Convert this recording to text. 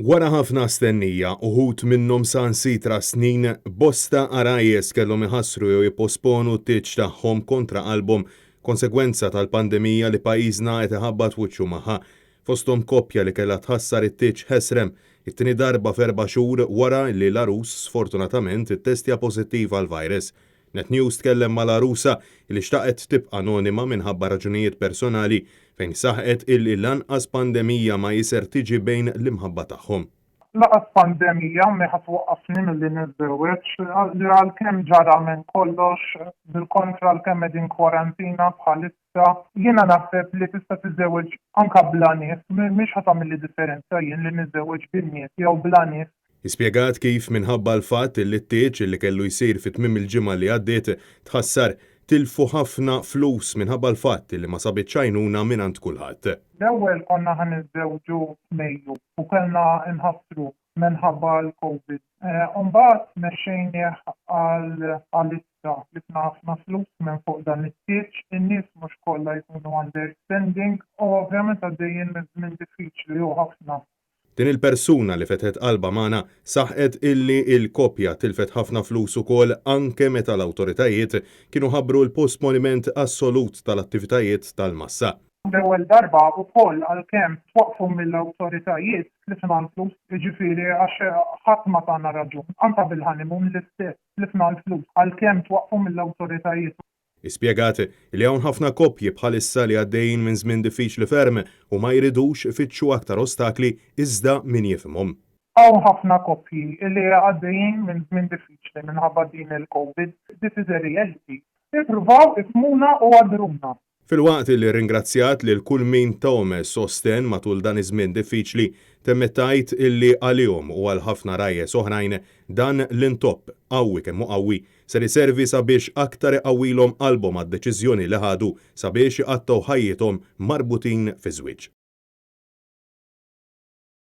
Wara ħafna stennija uħud minnhom sansitra snin bosta arajes kellhom iħassru jew jipposponu t-tieġ tagħhom kontra qalbhom konsegwenza tal-pandemija li pajjiżna qed iħabbat wiċċu magħha. Fosthom koppja li kellha tħassar it-tieġ ħesrem it-tieni darba f'4 xhur wara li l-arus sfortunatament ittestja pożittiv għall-virus. NetNews tkellem mal-arusa li xtaqet tibqa' anonima minħabba raġunijiet personali fejn saħqet illi lanqas pandemija ma jiser tiġi bejn l-imħabba tagħhom. Laqas pandemija ma ħatwaqqafni milli niżżewweġ li għalkemm ġara minn kollox bil-kontra għalkemm qegħdin kwarantina bħalissa jiena naħseb li tista' tiżżewweġ anke bla nies mhix ħatagħmilli differenza jien li niżżewweġ bin-nies jew bla nies. Ispjegat kif minħabba l-fatt li t-tieġ li kellu jsir fit-tmiem il-ġimgħa li għaddiet tħassar tilfu ħafna flus minħabba l-fatt li ma sabitx għajnuna mingħand kulħadd. L-ewwel konna ħaniżżewġu f'Mejju u kellna nħassru minħabba l-COVID. Mbagħad mexxejnieh għal-issa li ħafna flus minn fuq dan it-tieġ, in-nies mhux kollha jkunu understanding u ovvjament għaddejjin minn żmien diffiċli u ħafna. Din il-persuna li fetħet qalba magħna saħqet illi il-koppja tilfet ħafna flus ukoll anke meta l-awtoritajiet kienu ħabbru l-posponiment assolut tal-attivitajiet tal-massa. L-ewwel darba wkoll għalkemm twaqfu mill-awtoritajiet tlifna l-flus, jiġifieri għax ħadd ma tagħna raġun. Anke bil-ħanimun l-istess tlifna l-flus għalkemm twaqfu mill-awtoritajiet. Ispjegat li hawn ħafna koppji bħalissa li għaddejjin minn żmien diffiċli ferm u ma jridux ifittxu aktar ostakli iżda min jifhimhom. Hawn ħafna koppji li għaddejjin minn żmien diffiċli minħabba din il-COVID. This is a reality. Ippruvaw ifhmuna u għadruna. Fil-waqt li ringrazzjat lil kull min tawhom sosten matul dan iż-żmien diffiċli, temmettajt illi għalihom u għal ħafna rajjes oħrajn dan l-intopp qawwi kemm qawwi ser iservi sabiex aktar iqawwilhom qalbhom għad-deċiżjoni li ħadu sabiex iqattaw ħajjithom marbutin fi żwieġ.